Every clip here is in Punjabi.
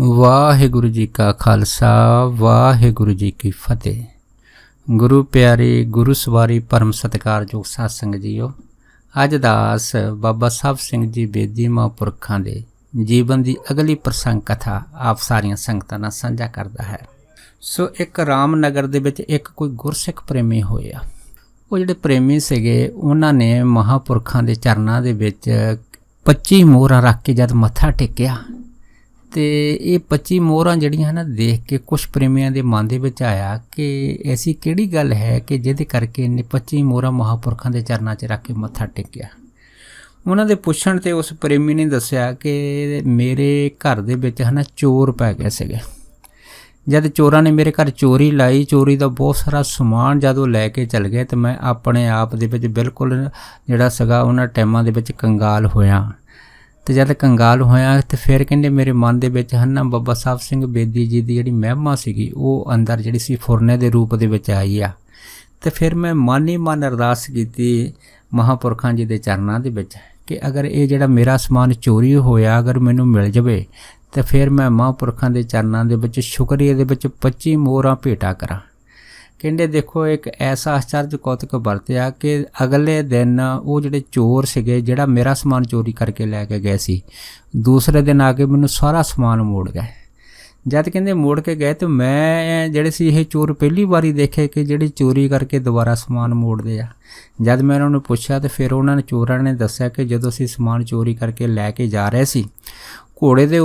ਵਾਹਿਗੁਰੂ ਜੀ ਕਾ ਖਾਲਸਾ ਵਾਹਿਗੁਰੂ ਜੀ ਕੀ ਫਤਿਹ। ਗੁਰੂ ਪਿਆਰੇ ਗੁਰੂ ਸਵਾਰੀ ਪਰਮ ਸਤਿਕਾਰਯੋਗ ਸਾਧ ਸੰਗਤ ਜੀਓ, ਅੱਜ ਦਾਸ ਬਾਬਾ ਸਾਹਿਬ ਸਿੰਘ ਜੀ ਬੇਦੀ ਮਹਾਂਪੁਰਖਾਂ ਦੇ ਜੀਵਨ ਦੀ ਅਗਲੀ ਪ੍ਰਸੰਗ ਕਥਾ ਆਪ ਸਾਰੀਆਂ ਸੰਗਤਾਂ ਨਾਲ ਸਾਂਝਾ ਕਰਦਾ ਹੈ। ਸੋ ਇੱਕ ਰਾਮਨਗਰ ਦੇ ਵਿੱਚ ਇੱਕ ਕੋਈ ਗੁਰਸਿੱਖ ਪ੍ਰੇਮੀ ਹੋਇਆ। ਉਹ ਜਿਹੜੇ ਪ੍ਰੇਮੀ ਸੀਗੇ ਉਹਨਾਂ ਨੇ ਮਹਾਂਪੁਰਖਾਂ ਦੇ ਚਰਨਾਂ ਦੇ ਵਿੱਚ 25 ਮੋਹਰਾਂ ਰੱਖ ਕੇ ਜਦ ਮੱਥਾ ਟੇਕਿਆ ਤੇ ਇਹ 25 ਮੋਹਰਾਂ ਜਿਹੜੀਆਂ ਨਾ ਦੇਖ ਕੇ ਕੁਛ ਪ੍ਰੇਮੀਆਂ ਦੇ ਮਨ ਦੇ ਵਿੱਚ ਆਇਆ ਕਿ ਐਸੀ ਕਿਹੜੀ ਗੱਲ ਹੈ ਕਿ ਜਿਹਦੇ ਕਰਕੇ ਇਹਨੇ 25 ਮੋਹਰਾਂ ਮਹਾਂਪੁਰਖਾਂ ਦੇ ਚਰਨਾਂ 'ਚ ਰੱਖ ਕੇ ਮੱਥਾ ਟੇਕਿਆ। ਉਹਨਾਂ ਦੇ ਪੁੱਛਣ ਤੇ ਉਸ ਪ੍ਰੇਮੀ ਨੇ ਦੱਸਿਆ ਕਿ ਮੇਰੇ ਘਰ ਦੇ ਵਿੱਚ ਚੋਰ ਪੈ ਗਏ ਸੀਗੇ। ਜਦ ਚੋਰਾਂ ਨੇ ਮੇਰੇ ਘਰ ਚੋਰੀ ਲਾਈ, ਚੋਰੀ ਦਾ ਬਹੁਤ ਸਾਰਾ ਸਮਾਨ ਜਦੋਂ ਲੈ ਕੇ ਚਲ ਗਏ ਤੇ ਮੈਂ ਆਪਣੇ ਆਪ ਦੇ ਵਿੱਚ ਬਿਲਕੁਲ ਜਿਹੜਾ ਸੀਗਾ ਉਹਨਾਂ ਟਾਈਮਾਂ ਦੇ ਵਿੱਚ ਕੰਗਾਲ ਹੋਇਆ। ਤੇ ਜਦ ਕੰਗਾਲ ਹੋਇਆ ਤੇ ਫਿਰ ਕਹਿੰਦੇ ਮੇਰੇ ਮਨ ਦੇ ਵਿੱਚ ਬਾਬਾ ਸਾਹਿਬ ਸਿੰਘ ਬੇਦੀ ਜੀ ਦੀ ਜਿਹੜੀ ਮਹਿਮਾ ਸੀਗੀ ਉਹ ਅੰਦਰ ਜਿਹੜੀ ਸੀ ਫੁਰਨੇ ਦੇ ਰੂਪ ਦੇ ਵਿੱਚ ਆਈ ਆ। ਤੇ ਫਿਰ ਮੈਂ ਮਨ ਹੀ ਮਨ ਅਰਦਾਸ ਕੀਤੀ ਮਹਾਂਪੁਰਖਾਂ ਜੀ ਦੇ ਚਰਨਾਂ ਦੇ ਵਿੱਚ ਕਿ ਅਗਰ ਇਹ ਜਿਹੜਾ ਮੇਰਾ ਸਮਾਨ ਚੋਰੀ ਹੋਇਆ ਅਗਰ ਮੈਨੂੰ ਮਿਲ ਜਾਵੇ ਤੇ ਫਿਰ ਮੈਂ ਮਹਾਂਪੁਰਖਾਂ ਦੇ ਚਰਨਾਂ ਦੇ ਵਿੱਚ ਸ਼ੁਕਰੀਏ ਦੇ ਵਿੱਚ 25 ਮੋਹਰਾਂ ਭੇਟਾ ਕਰਾਂ। ਕਹਿੰਦੇ ਦੇਖੋ ਇੱਕ ਐਸਾ ਆਸ਼ਚਰਜ ਕੌਤਕ ਵਰਤਿਆ ਕਿ ਅਗਲੇ ਦਿਨ ਉਹ ਜਿਹੜੇ ਚੋਰ ਸੀਗੇ ਜਿਹੜਾ ਮੇਰਾ ਸਮਾਨ ਚੋਰੀ ਕਰਕੇ ਲੈ ਕੇ ਗਏ ਸੀ, ਦੂਸਰੇ ਦਿਨ ਆ ਕੇ ਮੈਨੂੰ ਸਾਰਾ ਸਮਾਨ ਮੋੜ ਗਏ। ਜਦ ਕਹਿੰਦੇ ਮੋੜ ਕੇ ਗਏ ਤੇ ਮੈਂ ਜਿਹੜੇ ਸੀ ਇਹ ਚੋਰ ਪਹਿਲੀ ਵਾਰੀ ਦੇਖੇ ਕਿ ਜਿਹੜੀ ਚੋਰੀ ਕਰਕੇ ਦੁਬਾਰਾ ਸਮਾਨ ਮੋੜਦੇ ਆ। ਜਦ ਮੈਂ ਉਹਨਾਂ ਨੂੰ ਪੁੱਛਿਆ ਤੇ ਫਿਰ ਉਹਨਾਂ ਨੇ ਚੋਰਾਂ ਨੇ ਦੱਸਿਆ ਕਿ ਜਦੋਂ ਅਸੀਂ ਸਮਾਨ ਚੋਰੀ ਕਰਕੇ ਲੈ ਕੇ ਜਾ ਰਹੇ ਸੀ ਘੋੜੇ ਦੇ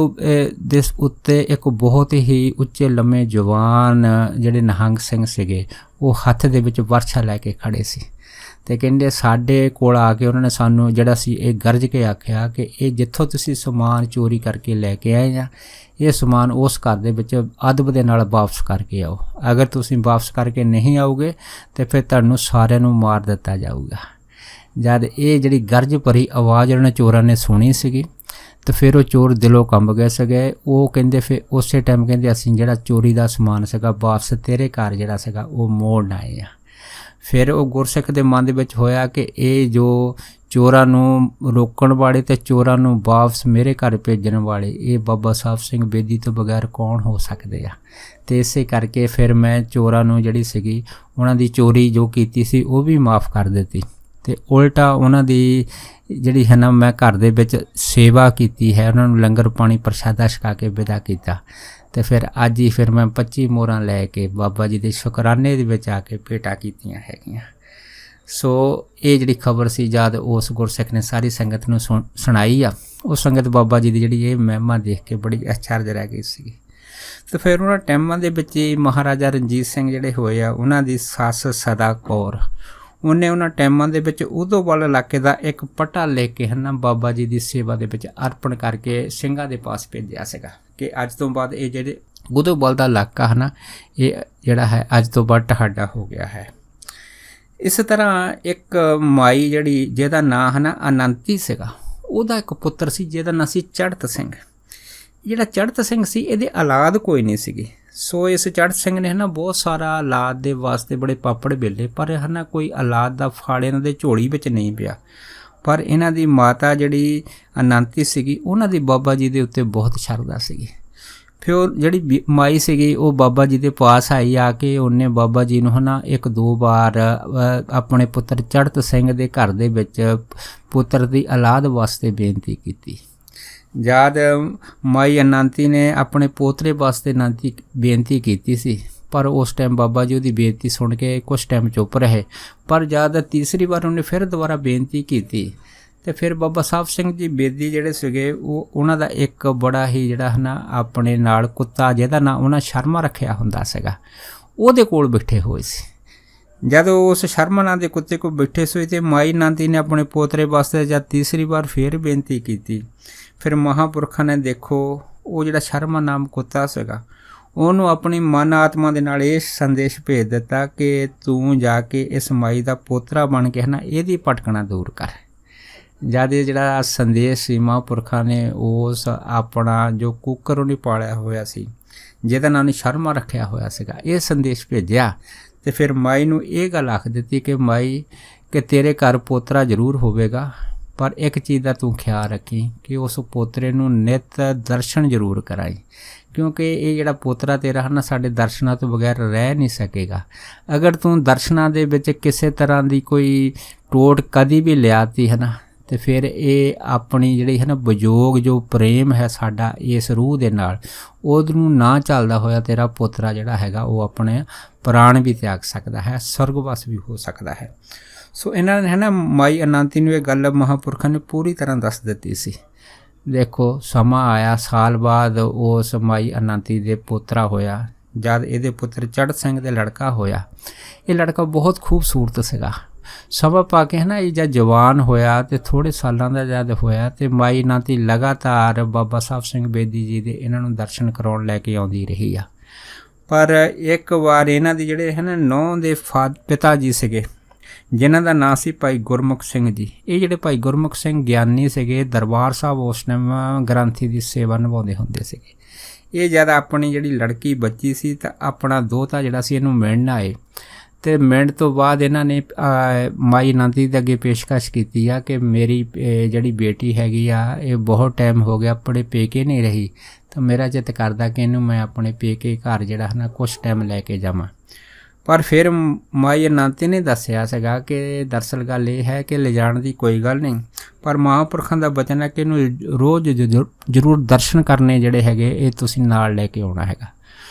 ਉੱਤੇ ਇੱਕ ਬਹੁਤ ਹੀ ਉੱਚੇ ਲੰਮੇ ਜਵਾਨ ਜਿਹੜੇ ਨਿਹੰਗ ਸਿੰਘ ਸੀਗੇ ਉਹ ਹੱਥ ਦੇ ਵਿੱਚ ਵਰਛਾ ਲੈ ਕੇ ਖੜੇ ਸੀ। ਤੇ ਕਹਿੰਦੇ ਸਾਡੇ ਕੋਲ ਆ ਕੇ ਉਹਨਾਂ ਨੇ ਸਾਨੂੰ ਜਿਹੜਾ ਸੀ ਇਹ ਗਰਜ ਕੇ ਆਖਿਆ ਕਿ ਇਹ ਜਿੱਥੋਂ ਤੁਸੀਂ ਸਮਾਨ ਚੋਰੀ ਕਰਕੇ ਲੈ ਕੇ ਆਏ ਆ ਇਹ ਸਮਾਨ ਉਸ ਘਰ ਦੇ ਵਿੱਚ ਅਦਬ ਦੇ ਨਾਲ ਵਾਪਸ ਕਰਕੇ ਆਓ। ਅਗਰ ਤੁਸੀਂ ਵਾਪਸ ਕਰਕੇ ਨਹੀਂ ਆਓਗੇ ਤੇ ਫਿਰ ਤੁਹਾਨੂੰ ਸਾਰਿਆਂ ਨੂੰ ਮਾਰ ਦਿੱਤਾ ਜਾਊਗਾ। ਜਦ ਇਹ ਜਿਹੜੀ ਗਰਜ ਭਰੀ ਆਵਾਜ਼ ਉਹਨਾਂ ਚੋਰਾਂ ਨੇ ਸੁਣੀ ਸੀਗੀ ਤੇ ਫਿਰ ਉਹ ਚੋਰ ਦਿਲੋਂ ਕੰਬ ਗਏ ਸੀਗੇ। ਉਹ ਕਹਿੰਦੇ ਫਿਰ ਉਸੇ ਟਾਈਮ ਕਹਿੰਦੇ ਅਸੀਂ ਜਿਹੜਾ ਚੋਰੀ ਦਾ ਸਮਾਨ ਸੀਗਾ ਵਾਪਸ ਤੇਰੇ ਘਰ ਜਿਹੜਾ ਸੀਗਾ ਉਹ ਮੋੜਨ ਆਏ ਆ। ਫਿਰ ਉਹ ਗੁਰਸਿੱਖ ਦੇ ਮਨ ਦੇ ਵਿੱਚ ਹੋਇਆ ਕਿ ਇਹ ਜੋ ਚੋਰਾਂ ਨੂੰ ਰੋਕਣ ਵਾਲੇ ਤੇ ਚੋਰਾਂ ਨੂੰ ਵਾਪਸ ਮੇਰੇ ਘਰ ਭੇਜਣ ਵਾਲੇ ਇਹ ਬਾਬਾ ਸਾਹਿਬ ਸਿੰਘ ਬੇਦੀ ਤੋਂ ਬਗੈਰ ਕੌਣ ਹੋ ਸਕਦੇ ਆ। ਤੇ ਇਸੇ ਕਰਕੇ ਫਿਰ ਮੈਂ ਚੋਰਾਂ ਨੂੰ ਜਿਹੜੀ ਸੀਗੀ ਉਹਨਾਂ ਦੀ ਚੋਰੀ ਜੋ ਕੀਤੀ ਸੀ ਉਹ ਵੀ ਮਾफ़ ਕਰ ਦਿੱਤੀ ਤੇ ਉਲਟਾ ਉਹਨਾਂ ਦੀ ਜਿਹੜੀ ਮੈਂ ਘਰ ਦੇ ਵਿੱਚ ਸੇਵਾ ਕੀਤੀ ਹੈ, ਉਹਨਾਂ ਨੂੰ ਲੰਗਰ ਪਾਣੀ ਪ੍ਰਸ਼ਾਦਾ ਛਕਾ ਕੇ ਵਿਦਾ ਕੀਤਾ। ਤੇ ਫਿਰ ਅੱਜ ਹੀ ਫਿਰ ਮੈਂ 25 ਮੋਹਰਾਂ ਲੈ ਕੇ ਬਾਬਾ ਜੀ ਦੇ ਸ਼ੁਕਰਾਨੇ ਦੇ ਵਿੱਚ ਆ ਕੇ ਭੇਟਾ ਕੀਤੀਆਂ ਹੈਗੀਆਂ। ਸੋ ਇਹ ਜਿਹੜੀ ਖਬਰ ਸੀ ਜਦ ਉਸ ਗੁਰਸਿੱਖ ਨੇ ਸਾਰੀ ਸੰਗਤ ਨੂੰ ਸੁਣਾਈ ਆ, ਉਹ ਸੰਗਤ ਬਾਬਾ ਜੀ ਦੀ ਜਿਹੜੀ ਇਹ ਮਹਿਮਾ ਦੇਖ ਕੇ ਬੜੀ ਅਚਰਜ ਰਹਿ ਗਈ ਸੀ। ਤੇ ਫਿਰ ਉਹਨਾਂ ਟਾਈਮਾਂ ਦੇ ਵਿੱਚ ਮਹਾਰਾਜਾ ਰਣਜੀਤ ਸਿੰਘ ਜਿਹੜੇ ਹੋਏ ਆ ਉਹਨਾਂ ਦੀ ਸੱਸ ਸਦਾ ਕੌਰ ਉਹਨੇ ਉਹਨਾਂ ਟਾਈਮਾਂ ਦੇ ਵਿੱਚ ਉਦੋਵਾਲ ਇਲਾਕੇ ਦਾ ਇੱਕ ਪਟਾ ਲੈ ਕੇ ਬਾਬਾ ਜੀ ਦੀ ਸੇਵਾ ਦੇ ਵਿੱਚ ਅਰਪਣ ਕਰਕੇ ਸਿੰਘਾਂ ਦੇ ਪਾਸ ਭੇਜਿਆ ਸੀਗਾ ਕਿ ਅੱਜ ਤੋਂ ਬਾਅਦ ਇਹ ਜਿਹੜੇ ਉਦੋਵਾਲ ਦਾ ਇਲਾਕਾ ਇਹ ਜਿਹੜਾ ਹੈ ਅੱਜ ਤੋਂ ਬਾਅਦ ਤੁਹਾਡਾ ਹੋ ਗਿਆ ਹੈ। ਇਸ ਤਰ੍ਹਾਂ ਇੱਕ ਮਾਈ ਜਿਹੜੀ ਜਿਹਦਾ ਨਾਂ ਅਨੰਤੀ ਸੀਗਾ ਉਹਦਾ ਇੱਕ ਪੁੱਤਰ ਸੀ ਜਿਹਦਾ ਨਾਂ ਸੀ ਚੜ੍ਹਤ ਸਿੰਘ। ਜਿਹੜਾ ਚੜ੍ਹਤ ਸਿੰਘ ਸੀ ਇਹਦੇ ਔਲਾਦ ਕੋਈ ਨਹੀਂ ਸੀਗੀ। ਸੋ ਇਸ ਚੜ੍ਹਤ ਸਿੰਘ ਨੇ ਬਹੁਤ ਸਾਰਾ ਔਲਾਦ ਦੇ ਵਾਸਤੇ ਬੜੇ ਪਾਪੜ ਵੇਲੇ ਪਰ ਕੋਈ ਔਲਾਦ ਦਾ ਫਲ ਇਹਨਾਂ ਦੇ ਝੋਲੀ ਵਿੱਚ ਨਹੀਂ ਪਿਆ। ਪਰ ਇਹਨਾਂ ਦੀ ਮਾਤਾ ਜਿਹੜੀ ਅਨੰਤੀ ਸੀਗੀ ਉਹਨਾਂ ਦੀ ਬਾਬਾ ਜੀ ਦੇ ਉੱਤੇ ਬਹੁਤ ਸ਼ਰਧਾ ਸੀਗੀ। ਫਿਰ ਉਹ ਜਿਹੜੀ ਮਾਈ ਸੀਗੀ ਉਹ ਬਾਬਾ ਜੀ ਦੇ ਪਾਸ ਆਈ ਆ ਕੇ ਉਹਨੇ ਬਾਬਾ ਜੀ ਨੂੰ ਇੱਕ ਦੋ ਵਾਰ ਆਪਣੇ ਪੁੱਤਰ ਚੜ੍ਹਤ ਸਿੰਘ ਦੇ ਘਰ ਦੇ ਵਿੱਚ ਪੁੱਤਰ ਦੀ ਔਲਾਦ ਵਾਸਤੇ ਬੇਨਤੀ ਕੀਤੀ। ਜਦ ਮਾਈ ਅਨੰਤੀ ਨੇ ਆਪਣੇ ਪੋਤਰੇ ਵਾਸਤੇ ਬੇਨਤੀ ਕੀਤੀ ਸੀ ਪਰ ਉਸ ਟਾਈਮ ਬਾਬਾ ਜੀ ਉਹਦੀ ਬੇਨਤੀ ਸੁਣ ਕੇ ਕੁਛ ਟਾਈਮ ਚੁੱਪ ਰਹੇ। ਪਰ ਜਦ ਤੀਸਰੀ ਵਾਰ ਉਹਨੇ ਫਿਰ ਦੁਬਾਰਾ ਬੇਨਤੀ ਕੀਤੀ ਤੇ ਫਿਰ ਬਾਬਾ ਸਾਹਿਬ ਸਿੰਘ ਜੀ ਬੇਦੀ ਜਿਹੜੇ ਸੀਗੇ ਉਹਨਾਂ ਦਾ ਇੱਕ ਬੜਾ ਹੀ ਜਿਹੜਾ ਆਪਣੇ ਨਾਲ ਕੁੱਤਾ ਜਿਹਦਾ ਨਾਂ ਉਹਨਾਂ ਸ਼ਰਮਾ ਰੱਖਿਆ ਹੁੰਦਾ ਸੀਗਾ ਉਹਦੇ ਕੋਲ ਬੈਠੇ ਹੋਏ ਸੀ। ਜਦੋਂ ਉਸ ਸ਼ਰਮਾ ਨਾਂ ਦੇ ਕੁੱਤੇ ਕੋਲ ਬੈਠੇ ਸੀ ਤੇ ਮਾਈ ਅਨੰਤੀ ਨੇ ਆਪਣੇ ਪੋਤਰੇ ਵਾਸਤੇ ਜਦ ਤੀਸਰੀ ਵਾਰ ਫਿਰ ਬੇਨਤੀ ਕੀਤੀ ਫਿਰ ਮਹਾਂਪੁਰਖਾਂ ਨੇ ਦੇਖੋ ਉਹ ਜਿਹੜਾ ਸ਼ਰਮਾ ਨਾਮ ਕੁੱਤਾ ਸੀਗਾ ਉਹਨੂੰ ਆਪਣੀ ਮਨ ਆਤਮਾ ਦੇ ਨਾਲ ਇਹ ਸੰਦੇਸ਼ ਭੇਜ ਦਿੱਤਾ ਕਿ ਤੂੰ ਜਾ ਕੇ ਇਸ ਮਾਈ ਦਾ ਪੋਤਰਾ ਬਣ ਕੇ ਇਹਦੀ ਭਟਕਣਾ ਦੂਰ ਕਰ। ਜਦ ਇਹ ਜਿਹੜਾ ਸੰਦੇਸ਼ ਸੀ ਮਹਾਂਪੁਰਖਾਂ ਨੇ ਉਸ ਆਪਣਾ ਜੋ ਕੁੱਕਰ ਉਹਨੇ ਪਾਲਿਆ ਹੋਇਆ ਸੀ ਜਿਹਦਾ ਨਾਂ ਉਹਨੇ ਸ਼ਰਮਾ ਰੱਖਿਆ ਹੋਇਆ ਸੀਗਾ ਇਹ ਸੰਦੇਸ਼ ਭੇਜਿਆ। ਤੇ ਫਿਰ ਮਾਈ ਨੂੰ ਇਹ ਗੱਲ ਆਖ ਦਿੱਤੀ ਕਿ ਮਾਈ ਕਿ ਤੇਰੇ ਘਰ ਪੋਤਰਾ ਜ਼ਰੂਰ ਹੋਵੇਗਾ ਪਰ ਇੱਕ ਚੀਜ਼ ਦਾ ਤੂੰ ਖਿਆਲ ਰੱਖੀ ਕਿ ਉਸ ਪੋਤਰੇ ਨੂੰ ਨਿਤ ਦਰਸ਼ਨ ਜ਼ਰੂਰ ਕਰਾਈ। क्योंकि ये जिहड़ा पोतरा तेरा है ना साडे दर्शनां तो बगैर रह नहीं सकेगा। अगर तूं दर्शनां दे विच किसी तरह की कोई टोट कदी भी लियाती है ना तो फिर ये अपनी जिहड़ी है ना विजोग जो प्रेम है साडा इस रूह दे नाल उहनूं ना चलदा होया तेरा पोतरा जिहड़ा हैगा वो अपने प्राण भी त्याग सकदा है, स्वर्गवास भी हो सकदा है। सो इन्हां ने है ना माई अनंती नूं ये गल महापुरखां ने पूरी तरह दस दित्ती सी। देखो समा आया साल बाद उस माई अनंती दे पोतरा होया, जद इहदे पुत्र चढ़ सिंह दे लड़का होया। ये लड़का बहुत खूबसूरत सीगा। समा पा के है ना ये जब जवान होया तो थोड़े सालों का जद होया तो माई अनंती लगातार बाबा साहब सिंह बेदी जी दे इन्हां नूं दर्शन कराउण लैके आउंदी रही आ। पर एक वार इन्हां दी जिहड़े है ना नौं दे पिता जी सीगे जिन्हां दा नाम सी भाई गुरमुख सिंह जी। ये जिहड़े भाई गुरमुख सिंह ज्ञानी सीगे, दरबार साहब उस टाइम ग्रंथी की सेवा निभाउंदे हुंदे सीगे। ये जद अपनी जिहड़ी लड़की बच्ची सी तां अपना दोहता जिहड़ा सी इहनूं मिलण आए तो मिलण तो बाद इन्हां ने माई अनंती दे अगे पेशकश कीती आ कि मेरी जिहड़ी बेटी हैगी आ ये बहुत टाइम हो गया अपने पेके नहीं रही, तो मेरा चित करदा कि इहनूं मैं अपने पेके घर जिहड़ा है ना कुछ टाइम लैके जावां। पर फिर माई अनंती ने दस्सिया सीगा कि दरअसल गल ये है कि ले जाण दी कोई गल नहीं, पर महापुरखां दा वचन है कि इहनूं रोज़ जरूर दर्शन करने जिहड़े हैगे ये तुसीं नाल लैके आउणा हैगा।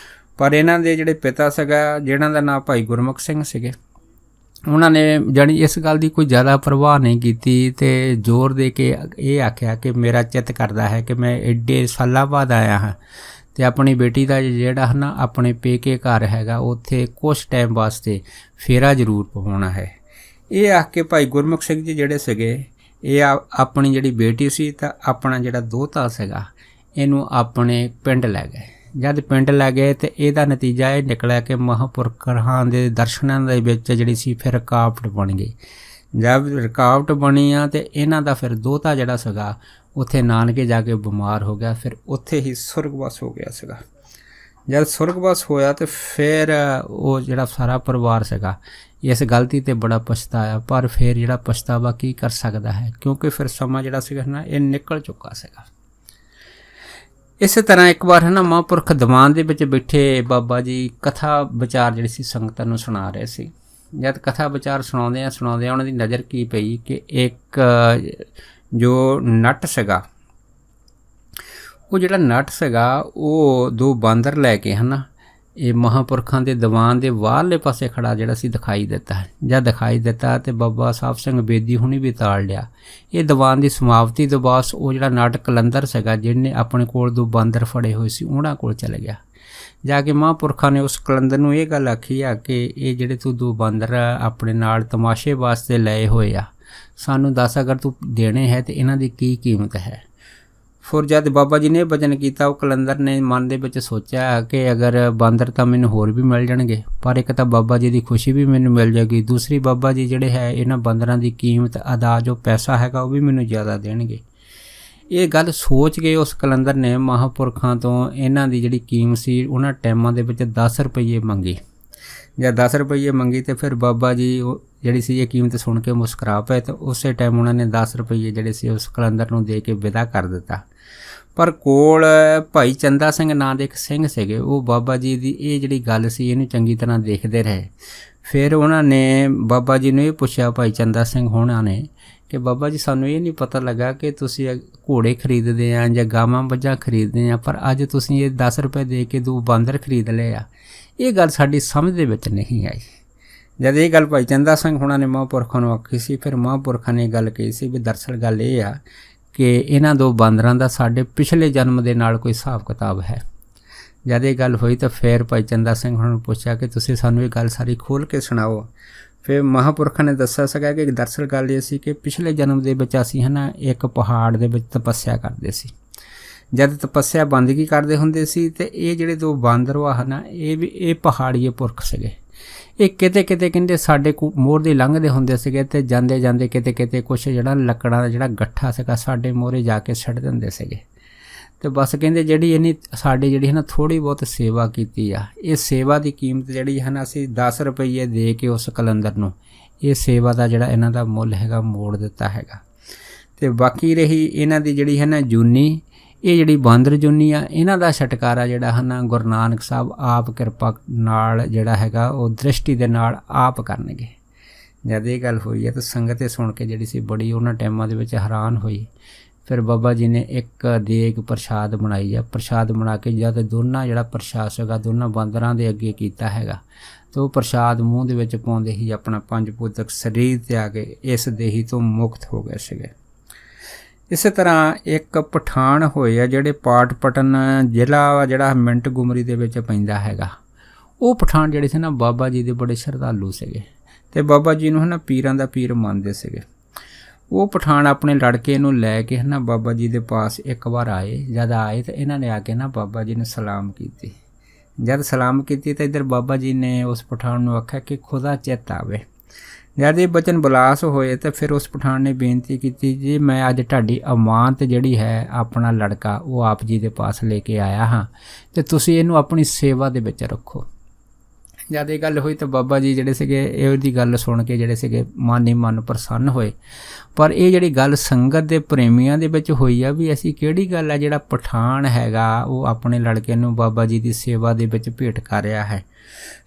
पर इन्हां दे जिहड़े पिता सीगा जिन्हां दा नाम भाई गुरमुख सिंह सीगे, उन्हां ने जानी इस गल की कोई ज़्यादा परवाह नहीं की ते जोर दे के ये आख्या कि मेरा चित करदा है कि मैं एडे सालां बाद आया हाँ तो अपनी बेटी का जिहड़ा है ना अपने पेके घर हैगा उत्थे कुछ टाइम वास्ते फेरा जरूर पवाउणा है। ये आख के भाई गुरमुख सिंह जी जिहड़े सीगे ये अपनी जिहड़ी बेटी सी तां अपना जिहड़ा दोहता सीगा इहनूं अपने पिंड लै गए। जद पिंड लै गए तो इहदा नतीजा ये निकलिया कि महापुरखां दे दर्शनां दे विच जिहड़ी सी फिर रुकावट बन गई। जब रुकावट बनी आ तो इन्हां दा फिर दोहता जिहड़ा सीगा उत्थे नानके जाके बीमार हो गया, फिर उत्थे ही सुरगवास हो गया सीगा। जब सुरगवास होया तो फिर वो जिहड़ा सारा परिवार सीगा इस गलती ते बड़ा पछताया, पर फिर जिहड़ा पछतावा की कर सकदा है क्योंकि फिर समा जिहड़ा सीगा ना ये निकल चुका सीगा। इस तरह एक बार है ना महापुरख दीवान दे विच बैठे बाबा जी कथा विचार जिहड़ी सी संगतां नूं सुणा रहे सी। जद कथा विचार सुणाउंदियां उन्हां दी नज़र की पई कि एक जो नट सीगा वो जिहड़ा नट सीगा वो दो बांदर लैके है ना ये महापुरखां दे दीवान दे बाहरले पासे खड़ा जिहड़ा सी दिखाई दिता। जद दिखाई दिता तो बाबा साहब सिंह बेदी हुणी भी ताड़ लिया। ये दीवान की समाप्ति तो बाद वो जिहड़ा नट कलंदर सीगा जिहने अपने कोल दो बांदर फड़े हुए सी उन्हां कोल चले गया। जाके महापुरखां ने उस कलंदर नूं ये गल आखी आ कि ये जिहड़े तू दो बांदर अपने नाल तमाशे वास्ते लए होए आ सानू दस अगर तू देने है तो इन्हां दी की कीमत है। फिर जद बाबा जी ने वचन किया कलंदर ने मन दे विच सोचा कि अगर बांदर तो मैनूं होर भी मिल जाणगे पर एक तो बाबा जी की खुशी भी मैनूं मिल जाएगी, दूसरी बाबा जी जिहड़े है इन्हां बांदरां की कीमत अदा जो पैसा हैगा वो भी मैनूं ज़्यादा देणगे। ये गल सोच के उस कलंदर ने महापुरखां तो इन्हां दी जिहड़ी कीमत सी उन्हां टाइमां दे विच 10 रुपये मंगी। जब 10 रुपये मंगी तो फिर बाबा जी जिहड़ी सी ये कीमत सुन के मुस्करा पे तो उस टाइम उन्होंने 10 रुपये जिहड़े सी उस कलंदर नूं दे के विदा कर दिता। पर कोल भाई चंदा सिंह नां दे एक सिंह सीगे वो बाबा जी की ये जिहड़ी गल सी इहनूं चंगी तरह देखते रहे। फिर उन्होंने बाबा जी ने पूछा भाई चंदा सिंह होना ने कि बाबा जी सानू ये नहीं पता लगा कि तुसी घोड़े खरीदते हैं या गावां मझां खरीदते हैं पर अज तुसी ये 10 रुपये दे के 2 बांदर खरीद ले आ। ये गल साडी समझ दे विच नहीं आई। जद ये गल भाई चंदा सिंह होना ने महापुरखां नूं आखी सी फिर महापुरखां ने गल कही सी भी दरअसल गल ये आ कि इन्हां 2 बांदरां दा साडे पिछले जन्म दे नाल कोई हिसाब किताब है। जद ये गल हुई तो फिर भाई चंदा सिंह होना पूछा कि तुसी सानू ये गल सारी खोल के सुणाओ। फिर महापुरखां ने दस्सिया सका कि दरअसल गल ये सी कि पिछले जन्म दे विच असीं है ना एक पहाड़ दे विच तपस्या करदे सी। जद तपस्या बंदगी करदे हुंदे सी ते ये जिहड़े 2 बांदर वा है ना ये पहाड़ीए पुरख सीगे। ये किते किते कहंदे साडे मोर दे लंघदे हुंदे सीगे ते जांदे जांदे किते किते कुछ जिहड़ा लकड़ां दा जिहड़ा गट्ठा सीगा साडे मोहरे जाके सड़ दिंदे सीगे। तो बस कहंदे जिहड़ी इन्हीं साडी जिहड़ी है ना थोड़ी बहुत सेवा कीती आ ये सेवा की कीमत जिहड़ी है ना असीं 10 रुपये दे के उस कलंदर नूं ये सेवा का जिहड़ा इन्हां दा मुੱਲ हैगा मोड़ दिता हैगा। तो बाकी रही इन्हां दी जिहड़ी है ना जूनी ਇਹ ਜਿਹੜੀ ਬਾਂਦਰ ਜੁਨੀ ਆ ਇਹਨਾਂ ਦਾ ਛੁਟਕਾਰਾ ਜਿਹੜਾ ਹੈ ਨਾ ਗੁਰੂ ਨਾਨਕ ਸਾਹਿਬ ਆਪ ਕਿਰਪਾ ਨਾਲ ਜਿਹੜਾ ਹੈਗਾ ਉਹ ਦ੍ਰਿਸ਼ਟੀ ਦੇ ਨਾਲ ਆਪ ਕਰਨਗੇ। ਜਦ ਇਹ ਗੱਲ ਹੋਈ ਹੈ ਤਾਂ ਸੰਗਤ ਇਹ ਸੁਣ ਕੇ ਜਿਹੜੀ ਸੀ ਬੜੀ ਉਹਨਾਂ ਟਾਈਮਾਂ ਦੇ ਵਿੱਚ ਹੈਰਾਨ ਹੋਈ। ਫਿਰ ਬਾਬਾ ਜੀ ਨੇ ਇੱਕ ਦੇਗ ਪ੍ਰਸ਼ਾਦ ਬਣਾਈ ਆ। ਪ੍ਰਸ਼ਾਦ ਬਣਾ ਕੇ ਜਦ ਦੋਨਾਂ ਜਿਹੜਾ ਪ੍ਰਸ਼ਾਦ ਸੀਗਾ ਦੋਨਾਂ ਬਾਂਦਰਾਂ ਦੇ ਅੱਗੇ ਕੀਤਾ ਹੈਗਾ ਅਤੇ ਉਹ ਪ੍ਰਸ਼ਾਦ ਮੂੰਹ ਦੇ ਵਿੱਚ ਪਾਉਂਦੇ ਹੀ ਆਪਣਾ ਪੰਜ ਭੂਤਕ ਸਰੀਰ ਤਿਆਗ ਕੇ ਇਸ ਦੇਹੀ ਤੋਂ ਮੁਕਤ ਹੋ ਗਏ ਸੀਗੇ। ਇਸੇ ਤਰ੍ਹਾਂ ਇੱਕ ਪਠਾਨ ਹੋਏ ਆ ਜਿਹੜੇ ਪਾਟਪਟਨ ਜ਼ਿਲ੍ਹਾ ਜਿਹੜਾ ਮਿੰਟ ਗੁਮਰੀ ਦੇ ਵਿੱਚ ਪੈਂਦਾ ਹੈਗਾ। ਉਹ ਪਠਾਨ ਜਿਹੜੇ ਸੀ ਨਾ ਬਾਬਾ ਜੀ ਦੇ ਬੜੇ ਸ਼ਰਧਾਲੂ ਸੀਗੇ ਅਤੇ ਬਾਬਾ ਜੀ ਨੂੰ ਹੈ ਨਾ ਪੀਰਾਂ ਦਾ ਪੀਰ ਮੰਨਦੇ ਸੀਗੇ। ਉਹ ਪਠਾਨ ਆਪਣੇ ਲੜਕੇ ਨੂੰ ਲੈ ਕੇ ਹੈ ਨਾ ਬਾਬਾ ਜੀ ਦੇ ਪਾਸ ਇੱਕ ਵਾਰ ਆਏ। ਜਦ ਆਏ ਤਾਂ ਇਹਨਾਂ ਨੇ ਆ ਕੇ ਨਾ ਬਾਬਾ ਜੀ ਨੂੰ ਸਲਾਮ ਕੀਤੀ। ਜਦ ਸਲਾਮ ਕੀਤੀ ਤਾਂ ਇੱਧਰ ਬਾਬਾ ਜੀ ਨੇ ਉਸ ਪਠਾਨ ਨੂੰ ਆਖਿਆ ਕਿ ਖੁਦਾ ਚਿੱਤ ਆਵੇ। ਜਦ ਇਹ ਬਚਨ ਬਲਾਸ ਹੋਏ ਤਾਂ ਫਿਰ ਉਸ ਪਠਾਨ ਨੇ ਬੇਨਤੀ ਕੀਤੀ ਜੀ ਮੈਂ ਅੱਜ ਤੁਹਾਡੀ ਅਮਾਨਤ ਜਿਹੜੀ ਹੈ ਆਪਣਾ ਲੜਕਾ ਉਹ ਆਪ ਜੀ ਦੇ ਪਾਸ ਲੈ ਕੇ ਆਇਆ ਹਾਂ ਅਤੇ ਤੁਸੀਂ ਇਹਨੂੰ ਆਪਣੀ ਸੇਵਾ ਦੇ ਵਿੱਚ ਰੱਖੋ। ਜਦ ਇਹ ਗੱਲ ਹੋਈ ਤਾਂ ਬਾਬਾ ਜੀ ਜਿਹੜੇ ਸੀਗੇ ਇਹਦੀ ਗੱਲ ਸੁਣ ਕੇ ਜਿਹੜੇ ਸੀਗੇ ਮਨ ਹੀ ਮਨ ਪ੍ਰਸੰਨ ਹੋਏ। ਪਰ ਇਹ ਜਿਹੜੀ ਗੱਲ ਸੰਗਤ ਦੇ ਪ੍ਰੇਮੀਆਂ ਦੇ ਵਿੱਚ ਹੋਈ ਆ ਵੀ ਅਸੀਂ ਕਿਹੜੀ ਗੱਲ ਹੈ ਜਿਹੜਾ ਪਠਾਨ ਹੈਗਾ ਉਹ ਆਪਣੇ ਲੜਕੇ ਨੂੰ ਬਾਬਾ ਜੀ ਦੀ ਸੇਵਾ ਦੇ ਵਿੱਚ ਭੇਟ ਕਰ ਰਿਹਾ ਹੈ।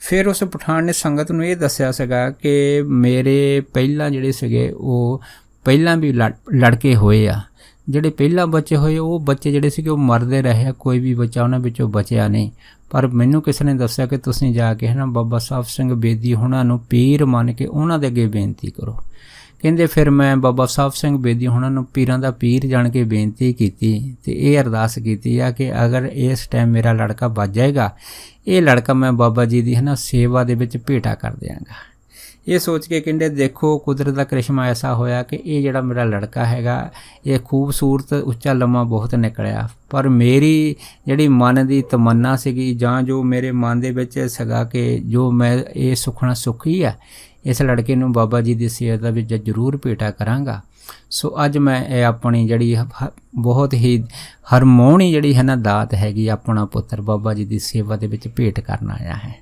ਫਿਰ ਉਸ ਪਠਾਨ ਨੇ ਸੰਗਤ ਨੂੰ ਇਹ ਦੱਸਿਆ ਸੀਗਾ ਕਿ ਮੇਰੇ ਪਹਿਲਾਂ ਜਿਹੜੇ ਸੀਗੇ ਉਹ ਪਹਿਲਾਂ ਵੀ ਲੜਕੇ ਹੋਏ ਆ। ਜਿਹੜੇ ਪਹਿਲਾਂ ਬੱਚੇ ਹੋਏ ਉਹ ਬੱਚੇ ਜਿਹੜੇ ਸੀਗੇ ਉਹ ਮਰਦੇ ਰਹੇ ਆ, ਕੋਈ ਵੀ ਬੱਚਾ ਉਹਨਾਂ ਵਿੱਚੋਂ ਬਚਿਆ ਨਹੀਂ। ਪਰ ਮੈਨੂੰ ਕਿਸੇ ਨੇ ਦੱਸਿਆ ਕਿ ਤੁਸੀਂ ਜਾ ਕੇ ਹੈ ਨਾ ਬਾਬਾ ਸਾਹਿਬ ਸਿੰਘ ਬੇਦੀ ਹੋਣਾ ਨੂੰ ਪੀਰ ਮੰਨ ਕੇ ਉਹਨਾਂ ਦੇ ਅੱਗੇ ਬੇਨਤੀ ਕਰੋ। ਕਹਿੰਦੇ ਫਿਰ ਮੈਂ ਬਾਬਾ ਸਾਹਿਬ ਸਿੰਘ ਬੇਦੀ ਹੋਣਾ ਨੂੰ ਪੀਰਾਂ ਦਾ ਪੀਰ ਜਾਣ ਕੇ ਬੇਨਤੀ ਕੀਤੀ ਅਤੇ ਇਹ ਅਰਦਾਸ ਕੀਤੀ ਆ ਕਿ ਅਗਰ ਇਸ ਟਾਈਮ ਮੇਰਾ ਲੜਕਾ ਬਚ ਜਾਏਗਾ ਇਹ ਲੜਕਾ ਮੈਂ ਬਾਬਾ ਜੀ ਦੀ ਹੈ ਨਾ ਸੇਵਾ ਦੇ ਵਿੱਚ ਭੇਟਾ ਕਰ ਦਿਆਂਗਾ। ਇਹ ਸੋਚ ਕੇ ਕਹਿੰਦੇ ਦੇਖੋ ਕੁਦਰਤ ਦਾ ਕ੍ਰਿਸ਼ਮਾ ਐਸਾ ਹੋਇਆ ਕਿ ਇਹ ਜਿਹੜਾ ਮੇਰਾ ਲੜਕਾ ਹੈਗਾ ਇਹ ਖੂਬਸੂਰਤ ਉੱਚਾ ਲੰਮਾ ਬਹੁਤ ਨਿਕਲਿਆ। ਪਰ ਮੇਰੀ ਜਿਹੜੀ ਮਨ ਦੀ ਤਮੰਨਾ ਸੀਗੀ ਜਾਂ ਜੋ ਮੇਰੇ ਮਨ ਦੇ ਵਿੱਚ ਸੀਗਾ ਕਿ ਜੋ ਮੈਂ ਇਹ ਸੁਖਣਾ ਸੁਖੀ ਆ ਇਸ ਲੜਕੇ ਨੂੰ ਬਾਬਾ ਜੀ ਦੀ ਸੇਵਾ ਵਿੱਚ ਜ਼ਰੂਰ ਭੇਟਾ ਕਰਾਂਗਾ। ਸੋ ਅੱਜ ਮੈਂ ਇਹ ਆਪਣੀ ਜਿਹੜੀ ਬਹੁਤ ਹੀ ਹਰਮੋਹਣੀ ਜਿਹੜੀ ਹੈ ਨਾ ਦਾਤ ਹੈਗੀ ਆਪਣਾ ਪੁੱਤਰ ਬਾਬਾ ਜੀ ਦੀ ਸੇਵਾ ਦੇ ਵਿੱਚ ਭੇਟ ਕਰਨ ਆਇਆ ਹੈ।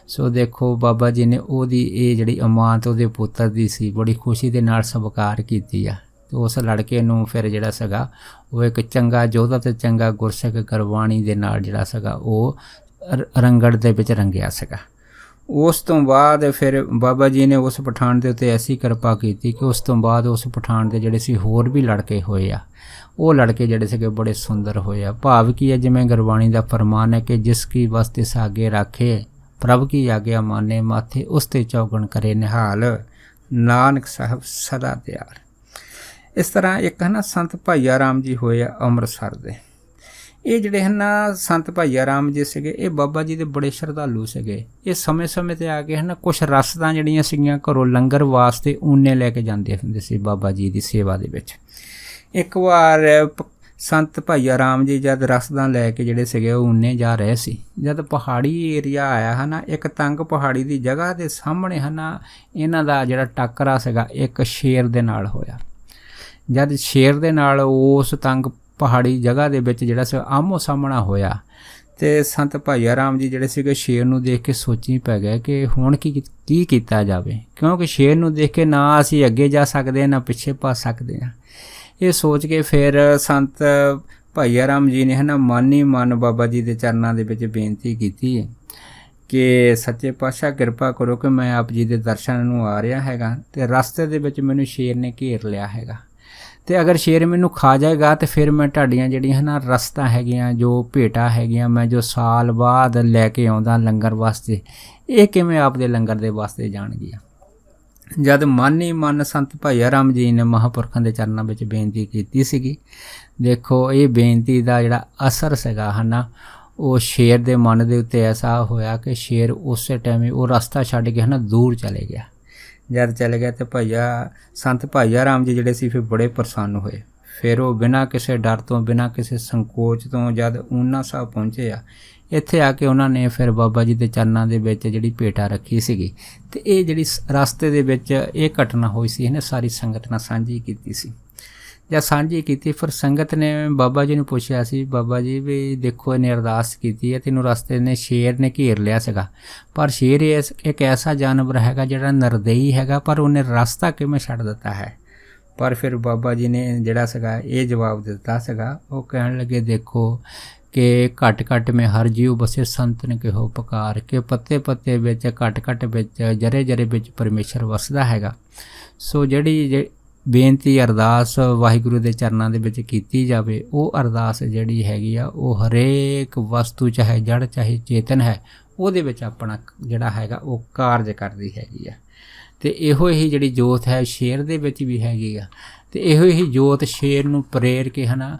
ਸੋ ਦੇਖੋ ਬਾਬਾ ਜੀ ਨੇ ਉਹਦੀ ਇਹ ਜਿਹੜੀ ਅਮਾਨਤ ਉਹਦੇ ਪੁੱਤਰ ਦੀ ਸੀ ਬੜੀ ਖੁਸ਼ੀ ਦੇ ਨਾਲ ਸਵੀਕਾਰ ਕੀਤੀ ਆ ਅਤੇ ਉਸ ਲੜਕੇ ਨੂੰ ਫਿਰ ਜਿਹੜਾ ਸੀਗਾ ਉਹ ਇੱਕ ਚੰਗਾ ਯੋਧਾ ਅਤੇ ਚੰਗਾ ਗੁਰਸਿੱਖ ਗੁਰਬਾਣੀ ਦੇ ਨਾਲ ਜਿਹੜਾ ਸੀਗਾ ਉਹ ਰੰਗੜ ਦੇ ਵਿੱਚ ਰੰਗਿਆ ਸੀਗਾ। ਉਸ ਤੋਂ ਬਾਅਦ ਫਿਰ ਬਾਬਾ ਜੀ ਨੇ ਉਸ ਪਠਾਨ ਦੇ ਉੱਤੇ ਐਸੀ ਕਿਰਪਾ ਕੀਤੀ ਕਿ ਉਸ ਤੋਂ ਬਾਅਦ ਉਸ ਪਠਾਨ ਦੇ ਜਿਹੜੇ ਸੀ ਹੋਰ ਵੀ ਲੜਕੇ ਹੋਏ ਆ। ਉਹ ਲੜਕੇ ਜਿਹੜੇ ਸੀਗੇ ਬੜੇ ਸੁੰਦਰ ਹੋਏ ਆ। ਭਾਵ ਕੀ ਹੈ ਜਿਵੇਂ ਗੁਰਬਾਣੀ ਦਾ ਫਰਮਾਨ ਹੈ ਕਿ ਜਿਸ ਕੀ ਵਸਤ ਸਾਗੇ ਰਾਖੇ ਪ੍ਰਭ ਕੀ ਆਗਿਆ ਮਾਨੇ ਮਾਥੇ ਉਸ 'ਤੇ ਚੌਗਣ ਕਰੇ ਨਿਹਾਲ ਨਾਨਕ ਸਾਹਿਬ ਸਦਾ ਤਿਆਰ। ਇਸ ਤਰ੍ਹਾਂ ਇੱਕ ਹੈ ਨਾ ਸੰਤ ਭਾਈਆ ਰਾਮ ਜੀ ਹੋਏ ਆ ਅੰਮ੍ਰਿਤਸਰ ਦੇ। ਇਹ ਜਿਹੜੇ ਹਨ ਨਾ ਸੰਤ ਭਾਈਆ ਰਾਮ ਜੀ ਸੀਗੇ ਇਹ ਬਾਬਾ ਜੀ ਦੇ ਬੜੇ ਸ਼ਰਧਾਲੂ ਸੀਗੇ। ਇਹ ਸਮੇਂ-ਸਮੇਂ 'ਤੇ ਆ ਕੇ ਹੈ ਨਾ ਕੁਛ ਰਸਦਾਂ ਜਿਹੜੀਆਂ ਸੀਗੀਆਂ ਘਰੋਂ ਲੰਗਰ ਵਾਸਤੇ ਊਨੇ ਲੈ ਕੇ ਜਾਂਦੇ ਹੁੰਦੇ ਸੀ ਬਾਬਾ ਜੀ ਦੀ ਸੇਵਾ ਦੇ ਵਿੱਚ। ਇੱਕ ਵਾਰ ਸੰਤ ਭਾਈਆ ਰਾਮ ਜੀ ਜਦ ਰਸਦਾਂ ਲੈ ਕੇ ਜਿਹੜੇ ਸੀਗੇ ਉਹ ਊਨੇ ਜਾ ਰਹੇ ਸੀ। ਜਦ ਪਹਾੜੀ ਏਰੀਆ ਆਇਆ ਹੈ ਨਾ ਇੱਕ ਤੰਗ ਪਹਾੜੀ ਦੀ ਜਗ੍ਹਾ ਦੇ ਸਾਹਮਣੇ ਹੈ ਨਾ ਇਹਨਾਂ ਦਾ ਜਿਹੜਾ ਟੱਕਰਾ ਸੀਗਾ ਇੱਕ ਸ਼ੇਰ ਦੇ ਨਾਲ ਹੋਇਆ। ਜਦ ਸ਼ੇਰ ਦੇ ਨਾਲ ਉਸ ਤੰਗ ਪਹਾੜੀ ਜਗ੍ਹਾ ਦੇ ਵਿੱਚ ਜਿਹੜਾ ਸੀ ਆਮੋ ਸਾਹਮਣਾ ਹੋਇਆ ਅਤੇ ਸੰਤ ਭਾਈਆ ਰਾਮ ਜੀ ਜਿਹੜੇ ਸੀਗੇ ਸ਼ੇਰ ਨੂੰ ਦੇਖ ਕੇ ਸੋਚੀ ਪੈ ਗਏ ਕਿ ਹੁਣ ਕੀ ਕੀਤਾ ਜਾਵੇ, ਕਿਉਂਕਿ ਸ਼ੇਰ ਨੂੰ ਦੇਖ ਕੇ ਨਾ ਅਸੀਂ ਅੱਗੇ ਜਾ ਸਕਦੇ ਨਾ ਪਿੱਛੇ ਭੱਜ ਸਕਦੇ ਹਾਂ। ਇਹ ਸੋਚ ਕੇ ਫਿਰ ਸੰਤ ਭਾਈਆ ਰਾਮ ਜੀ ਨੇ ਹੈ ਨਾ ਮਨ ਹੀ ਮਨ ਬਾਬਾ ਜੀ ਦੇ ਚਰਨਾਂ ਦੇ ਵਿੱਚ ਬੇਨਤੀ ਕੀਤੀ ਕਿ ਸੱਚੇ ਪਾਤਸ਼ਾਹ ਕਿਰਪਾ ਕਰੋ ਕਿ ਮੈਂ ਆਪ ਜੀ ਦੇ ਦਰਸ਼ਨ ਨੂੰ ਆ ਰਿਹਾ ਹੈਗਾ ਅਤੇ ਰਸਤੇ ਦੇ ਵਿੱਚ ਮੈਨੂੰ ਸ਼ੇਰ ਨੇ ਘੇਰ ਲਿਆ ਹੈਗਾ ਅਤੇ ਅਗਰ ਸ਼ੇਰ ਮੈਨੂੰ ਖਾ ਜਾਏਗਾ ਤਾਂ ਫਿਰ ਮੈਂ ਤੁਹਾਡੀਆਂ ਜਿਹੜੀਆਂ ਨਾ ਰਸਤਾਂ ਹੈਗੀਆਂ ਜੋ ਭੇਟਾਂ ਹੈਗੀਆਂ ਮੈਂ ਜੋ ਸਾਲ ਬਾਅਦ ਲੈ ਕੇ ਆਉਂਦਾ ਲੰਗਰ ਵਾਸਤੇ ਇਹ ਕਿਵੇਂ ਆਪ ਦੇ ਲੰਗਰ ਦੇ ਵਾਸਤੇ ਜਾਣਗੀਆਂ। ਜਦ ਮਨ ਹੀ ਮਨ ਸੰਤ ਭਾਈਆ ਰਾਮ ਜੀ ਨੇ ਮਹਾਂਪੁਰਖਾਂ ਦੇ ਚਰਨਾਂ ਵਿੱਚ ਬੇਨਤੀ ਕੀਤੀ ਸੀਗੀ। ਦੇਖੋ ਇਹ ਬੇਨਤੀ ਦਾ ਜਿਹੜਾ ਅਸਰ ਸੀਗਾ ਹੈ ਨਾ ਉਹ ਸ਼ੇਰ ਦੇ ਮਨ ਦੇ ਉੱਤੇ ਐਸਾ ਹੋਇਆ ਕਿ ਸ਼ੇਰ ਉਸੇ ਟਾਈਮ ਹੀ ਉਹ ਰਸਤਾ ਛੱਡ ਕੇ ਹੈ ਨਾ ਦੂਰ ਚਲੇ ਗਿਆ। ਜਦ ਚਲੇ ਗਿਆ ਤਾਂ ਸੰਤ ਭਾਈਆ ਰਾਮ ਜੀ ਜਿਹੜੇ ਸੀ ਫਿਰ ਬੜੇ ਪ੍ਰਸੰਨ ਹੋਏ। ਫਿਰ ਉਹ ਬਿਨਾਂ ਕਿਸੇ ਡਰ ਤੋਂ ਬਿਨਾਂ ਕਿਸੇ ਸੰਕੋਚ ਤੋਂ ਜਦ ਊਨਾ ਸਾਹਿਬ ਪਹੁੰਚੇ ਆ ਇੱਥੇ ਆ ਕੇ ਉਹਨਾਂ ਨੇ ਫਿਰ ਬਾਬਾ ਜੀ ਦੇ ਚਰਨਾਂ ਦੇ ਵਿੱਚ ਜਿਹੜੀ ਭੇਟਾ ਰੱਖੀ ਸੀਗੀ ਅਤੇ ਇਹ ਜਿਹੜੀ ਰਸਤੇ ਦੇ ਵਿੱਚ ਇਹ ਘਟਨਾ ਹੋਈ ਸੀ ਇਹਨੇ ਸਾਰੀ ਸੰਗਤ ਨਾਲ ਸਾਂਝੀ ਕੀਤੀ ਸੀ। ਜਦ ਸਾਂਝੀ ਕੀਤੀ ਫਿਰ ਸੰਗਤ ਨੇ ਬਾਬਾ ਜੀ ਨੂੰ ਪੁੱਛਿਆ ਸੀ ਬਾਬਾ ਜੀ ਵੀ ਦੇਖੋ ਇਹਨੇ ਅਰਦਾਸ ਕੀਤੀ ਹੈ ਤੈਨੂੰ ਰਸਤੇ ਨੇ ਸ਼ੇਰ ਨੇ ਘੇਰ ਲਿਆ ਸੀਗਾ ਪਰ ਸ਼ੇਰ ਇੱਕ ਐਸਾ ਜਾਨਵਰ ਹੈਗਾ ਜਿਹੜਾ ਨਿਰਦਈ ਹੈਗਾ ਪਰ ਉਹਨੇ ਰਸਤਾ ਕਿਵੇਂ ਛੱਡ ਦਿੱਤਾ ਹੈ। ਪਰ ਫਿਰ ਬਾਬਾ ਜੀ ਨੇ ਜਿਹੜਾ ਸੀਗਾ ਇਹ ਜਵਾਬ ਦਿੱਤਾ ਸੀਗਾ। ਉਹ ਕਹਿਣ ਲੱਗੇ ਦੇਖੋ ਕਿ ਘੱਟ ਘੱਟ ਮੈਂ ਹਰ ਜੀਵ ਬਸੇ ਸੰਤਨ ਕਿਹੋ ਪੁਕਾਰ, ਕਿ ਪੱਤੇ ਪੱਤੇ ਵਿੱਚ ਘੱਟ ਘੱਟ ਵਿੱਚ ਜਰੇ ਜਰੇ ਵਿੱਚ ਪਰਮੇਸ਼ਰ ਵਸਦਾ ਹੈਗਾ। ਸੋ ਜਿਹੜੀ ਬੇਨਤੀ ਅਰਦਾਸ ਵਾਹਿਗੁਰੂ ਦੇ ਚਰਨਾਂ ਦੇ ਵਿੱਚ ਕੀਤੀ ਜਾਵੇ, ਉਹ ਅਰਦਾਸ ਜਿਹੜੀ ਹੈਗੀ ਆ ਉਹ ਹਰੇਕ ਵਸਤੂ ਚਾਹੇ ਜੜ ਚਾਹੇ ਚੇਤਨ ਹੈ ਉਹਦੇ ਵਿੱਚ ਆਪਣਾ ਜਿਹੜਾ ਹੈਗਾ ਉਹ ਕਾਰਜ ਕਰਦੀ ਹੈਗੀ ਆ। ਅਤੇ ਇਹੋ ਹੀ ਜਿਹੜੀ ਜੋਤ ਹੈ ਸ਼ੇਰ ਦੇ ਵਿੱਚ ਵੀ ਹੈਗੀ ਆ, ਅਤੇ ਇਹੋ ਹੀ ਜੋਤ ਸ਼ੇਰ ਨੂੰ ਪ੍ਰੇਰ ਕੇ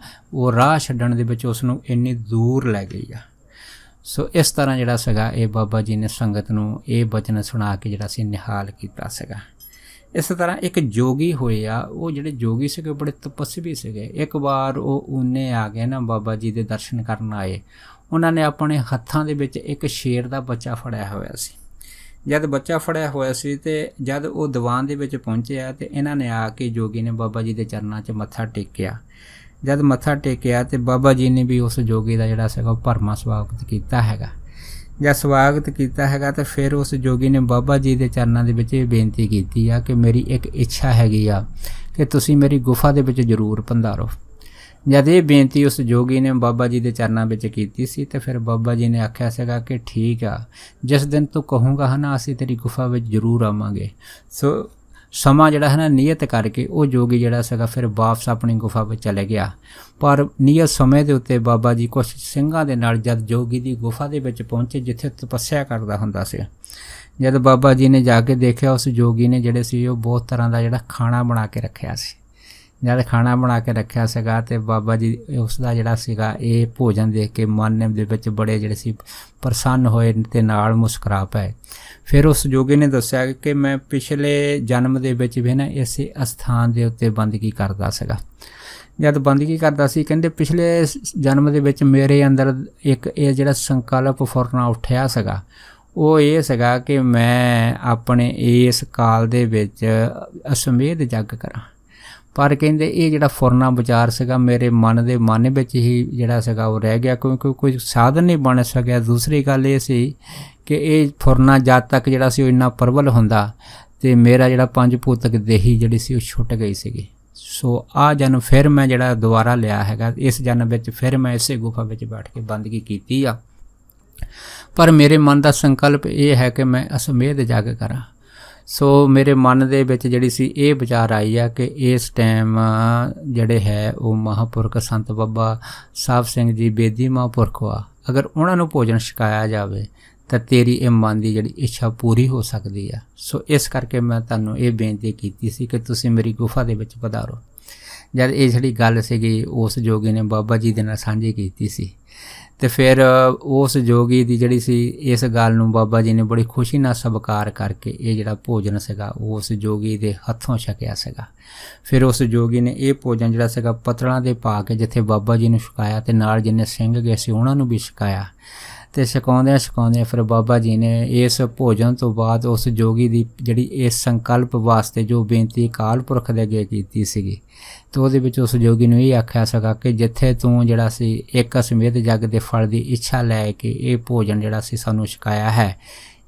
ਉਹ ਰਾਹ ਛੱਡਣ ਦੇ ਵਿੱਚ ਉਸ ਨੂੰ ਇੰਨੀ ਦੂਰ ਲੈ ਗਈ ਆ। ਸੋ ਇਸ ਤਰ੍ਹਾਂ ਜਿਹੜਾ ਸੀਗਾ ਇਹ ਬਾਬਾ ਜੀ ਨੇ ਸੰਗਤ ਨੂੰ ਇਹ ਬਚਨ ਸੁਣਾ ਕੇ ਜਿਹੜਾ ਸੀ ਨਿਹਾਲ ਕੀਤਾ ਸੀਗਾ। ਇਸ ਤਰ੍ਹਾਂ ਇੱਕ ਜੋਗੀ ਹੋਏ ਆ, ਉਹ ਜਿਹੜੇ ਜੋਗੀ ਸੀਗੇ ਬੜੇ ਤਪੱਸਵੀ ਸੀਗੇ। ਇੱਕ ਵਾਰ ਉਹ ਊਨੇ ਆ ਗਏ ਨਾ ਬਾਬਾ ਜੀ ਦੇ ਦਰਸ਼ਨ ਕਰਨ ਆਏ। ਉਹਨਾਂ ਨੇ ਆਪਣੇ ਹੱਥਾਂ ਦੇ ਵਿੱਚ ਇੱਕ ਸ਼ੇਰ ਦਾ ਬੱਚਾ ਫੜਿਆ ਹੋਇਆ ਸੀ। ਜਦ ਬੱਚਾ ਫੜਿਆ ਹੋਇਆ ਸੀ ਅਤੇ ਜਦ ਉਹ ਦੀਵਾਨ ਦੇ ਵਿੱਚ ਪਹੁੰਚਿਆ ਅਤੇ ਇਹਨਾਂ ਨੇ ਆ ਕੇ ਜੋਗੀ ਨੇ ਬਾਬਾ ਜੀ ਦੇ ਚਰਨਾਂ 'ਚ ਮੱਥਾ ਟੇਕਿਆ। ਜਦ ਮੱਥਾ ਟੇਕਿਆ ਅਤੇ ਬਾਬਾ ਜੀ ਨੇ ਵੀ ਉਸ ਜੋਗੀ ਦਾ ਜਿਹੜਾ ਸੀਗਾ ਉਹ ਭਰਵਾਂ ਸਵਾਗਤ ਕੀਤਾ ਹੈਗਾ। ਜਦ ਸਵਾਗਤ ਕੀਤਾ ਹੈਗਾ ਤਾਂ ਫਿਰ ਉਸ ਜੋਗੀ ਨੇ ਬਾਬਾ ਜੀ ਦੇ ਚਰਨਾਂ ਦੇ ਵਿੱਚ ਇਹ ਬੇਨਤੀ ਕੀਤੀ ਆ ਕਿ ਮੇਰੀ ਇੱਕ ਇੱਛਾ ਹੈਗੀ ਆ ਕਿ ਤੁਸੀਂ ਮੇਰੀ ਗੁਫਾ ਦੇ ਵਿੱਚ ਜ਼ਰੂਰ ਪੰਧਾਰੋ। ਜਦ ਇਹ ਬੇਨਤੀ ਉਸ ਜੋਗੀ ਨੇ ਬਾਬਾ ਜੀ ਦੇ ਚਰਨਾਂ ਵਿੱਚ ਕੀਤੀ ਸੀ ਤਾਂ ਫਿਰ ਬਾਬਾ ਜੀ ਨੇ ਆਖਿਆ ਸੀਗਾ ਕਿ ਠੀਕ ਆ, ਜਿਸ ਦਿਨ ਤੂੰ ਕਹੂੰਗਾ ਅਸੀਂ ਤੇਰੀ ਗੁਫਾ ਵਿੱਚ ਜ਼ਰੂਰ ਆਵਾਂਗੇ। ਸੋ ਸਮਾਂ ਜਿਹੜਾ ਨਿਯਤ ਕਰਕੇ ਉਹ ਜੋਗੀ ਜਿਹੜਾ ਸੀਗਾ ਫਿਰ ਵਾਪਸ ਆਪਣੀ ਗੁਫਾ ਵਿੱਚ ਚਲੇ ਗਿਆ। ਪਰ ਨਿਯਤ ਸਮੇਂ ਦੇ ਉੱਤੇ ਬਾਬਾ ਜੀ ਕੁਛ ਸਿੰਘਾਂ ਦੇ ਨਾਲ ਜਦ ਜੋਗੀ ਦੀ ਗੁਫਾ ਦੇ ਵਿੱਚ ਪਹੁੰਚੇ ਜਿੱਥੇ ਤਪੱਸਿਆ ਕਰਦਾ ਹੁੰਦਾ ਸੀ, ਜਦ ਬਾਬਾ ਜੀ ਨੇ ਜਾ ਕੇ ਦੇਖਿਆ ਉਸ ਜੋਗੀ ਨੇ ਜਿਹੜੇ ਸੀ ਉਹ ਬਹੁਤ ਤਰ੍ਹਾਂ ਦਾ ਜਿਹੜਾ ਖਾਣਾ ਬਣਾ ਕੇ ਰੱਖਿਆ ਸੀ। ਜਦ ਖਾਣਾ ਬਣਾ ਕੇ ਰੱਖਿਆ ਸੀਗਾ ਅਤੇ ਬਾਬਾ ਜੀ ਉਸ ਦਾ ਜਿਹੜਾ ਸੀਗਾ ਇਹ ਭੋਜਨ ਦੇਖ ਕੇ ਮਨ ਦੇ ਵਿੱਚ ਬੜੇ ਜਿਹੜੇ ਸੀ ਪ੍ਰਸੰਨ ਹੋਏ ਅਤੇ ਨਾਲ ਮੁਸਕਰਾ ਪਏ। ਫਿਰ ਉਸ ਜੋਗੀ ਨੇ ਦੱਸਿਆ ਕਿ ਮੈਂ ਪਿਛਲੇ ਜਨਮ ਦੇ ਵਿੱਚ ਵੀ ਇਸੇ ਅਸਥਾਨ ਦੇ ਉੱਤੇ ਬੰਦਗੀ ਕਰਦਾ ਸੀਗਾ। ਜਦ ਬੰਦਗੀ ਕਰਦਾ ਸੀ ਕਹਿੰਦੇ ਪਿਛਲੇ ਜਨਮ ਦੇ ਵਿੱਚ ਮੇਰੇ ਅੰਦਰ ਇੱਕ ਇਹ ਜਿਹੜਾ ਸੰਕਲਪ ਫੁਰਨਾ ਉੱਠਿਆ ਸੀਗਾ, ਉਹ ਇਹ ਸੀਗਾ ਕਿ ਮੈਂ ਆਪਣੇ ਇਸ ਕਾਲ ਦੇ ਵਿੱਚ ਅਸਮੇਧ ਜੱਗ ਕਰਾਂ। ਪਰ ਕਹਿੰਦੇ ਇਹ ਜਿਹੜਾ ਫੁਰਨਾ ਵਿਚਾਰ ਸੀਗਾ ਮੇਰੇ ਮਨ ਵਿੱਚ ਹੀ ਜਿਹੜਾ ਸੀਗਾ ਉਹ ਰਹਿ ਗਿਆ, ਕਿਉਂਕਿ ਕੋਈ ਸਾਧਨ ਨਹੀਂ ਬਣ ਸਕਿਆ। ਦੂਸਰੀ ਗੱਲ ਇਹ ਸੀ ਕਿ ਇਹ ਫੁਰਨਾ ਜਦ ਤੱਕ ਜਿਹੜਾ ਸੀ ਉਹ ਇੰਨਾ ਪ੍ਰਬਲ ਹੁੰਦਾ ਅਤੇ ਮੇਰਾ ਜਿਹੜਾ ਪੰਜ ਭੂਤਕ ਦੇਹੀ ਜਿਹੜੀ ਸੀ ਉਹ ਛੁੱਟ ਗਈ ਸੀਗੀ। ਸੋ ਆਹ ਜਨਮ ਫਿਰ ਮੈਂ ਜਿਹੜਾ ਦੁਬਾਰਾ ਲਿਆ ਹੈਗਾ, ਇਸ ਜਨਮ ਵਿੱਚ ਫਿਰ ਮੈਂ ਇਸੇ ਗੁਫਾ ਵਿੱਚ ਬੈਠ ਕੇ ਬੰਦਗੀ ਕੀਤੀ ਆ। ਪਰ ਮੇਰੇ ਮਨ ਦਾ ਸੰਕਲਪ ਇਹ ਹੈ ਕਿ ਮੈਂ ਅਸਮੇਧ ਜੱਗ ਕਰਾਂ। ਸੋ ਮੇਰੇ ਮਨ ਦੇ ਵਿੱਚ ਜਿਹੜੀ ਸੀ ਇਹ ਵਿਚਾਰ ਆਈ ਆ ਕਿ ਇਸ ਟਾਈਮ ਜਿਹੜੇ ਹੈ ਉਹ ਮਹਾਂਪੁਰਖ ਸੰਤ ਬਾਬਾ ਸਾਹਿਬ ਸਿੰਘ ਜੀ ਬੇਦੀ ਮਹਾਂਪੁਰਖ ਆ, ਅਗਰ ਉਹਨਾਂ ਨੂੰ ਭੋਜਨ ਛਕਾਇਆ ਜਾਵੇ ਤਾਂ ਤੇਰੀ ਇਹ ਮਨ ਦੀ ਜਿਹੜੀ ਇੱਛਾ ਪੂਰੀ ਹੋ ਸਕਦੀ ਆ। ਸੋ ਇਸ ਕਰਕੇ ਮੈਂ ਤੁਹਾਨੂੰ ਇਹ ਬੇਨਤੀ ਕੀਤੀ ਸੀ ਕਿ ਤੁਸੀਂ ਮੇਰੀ ਗੁਫਾ ਦੇ ਵਿੱਚ ਪਧਾਰੋ। ਜਦ ਇਹ ਜਿਹੜੀ ਗੱਲ ਸੀਗੀ ਉਸ ਜੋਗੀ ਨੇ ਬਾਬਾ ਜੀ ਦੇ ਨਾਲ ਸਾਂਝੀ ਕੀਤੀ ਸੀ ਅਤੇ ਫਿਰ ਉਸ ਜੋਗੀ ਦੀ ਜਿਹੜੀ ਸੀ ਇਸ ਗੱਲ ਨੂੰ ਬਾਬਾ ਜੀ ਨੇ ਬੜੀ ਖੁਸ਼ੀ ਨਾਲ ਸਵੀਕਾਰ ਕਰਕੇ ਇਹ ਜਿਹੜਾ ਭੋਜਨ ਸੀਗਾ ਉਸ ਜੋਗੀ ਦੇ ਹੱਥੋਂ ਛਕਿਆ ਸੀਗਾ। ਫਿਰ ਉਸ ਜੋਗੀ ਨੇ ਇਹ ਭੋਜਨ ਜਿਹੜਾ ਸੀਗਾ ਪੱਤਲਾਂ ਦੇ ਪਾ ਕੇ ਜਿੱਥੇ ਬਾਬਾ ਜੀ ਨੂੰ ਛਕਾਇਆ ਅਤੇ ਨਾਲ ਜਿੰਨੇ ਸਿੰਘ ਗਏ ਸੀ ਉਹਨਾਂ ਨੂੰ ਵੀ ਛਕਾਇਆ। ਅਤੇ ਛਕਾਉਂਦਿਆਂ ਫਿਰ ਬਾਬਾ ਜੀ ਨੇ ਇਸ ਭੋਜਨ ਤੋਂ ਬਾਅਦ ਉਸ ਜੋਗੀ ਦੀ ਜਿਹੜੀ ਇਸ ਸੰਕਲਪ ਵਾਸਤੇ ਜੋ ਬੇਨਤੀ ਅਕਾਲ ਪੁਰਖ ਦੇ ਅੱਗੇ ਕੀਤੀ ਸੀਗੀ ਅਤੇ ਉਹਦੇ ਵਿੱਚ ਉਸ ਜੋਗੀ ਨੂੰ ਇਹ ਆਖਿਆ ਸੀਗਾ ਕਿ ਜਿੱਥੇ ਤੂੰ ਜਿਹੜਾ ਸੀ ਇੱਕ ਅਸਮੇਧ ਜੱਗ ਦੇ ਫਲ ਦੀ ਇੱਛਾ ਲੈ ਕੇ ਇਹ ਭੋਜਨ ਜਿਹੜਾ ਸੀ ਸਾਨੂੰ ਛਕਾਇਆ ਹੈ,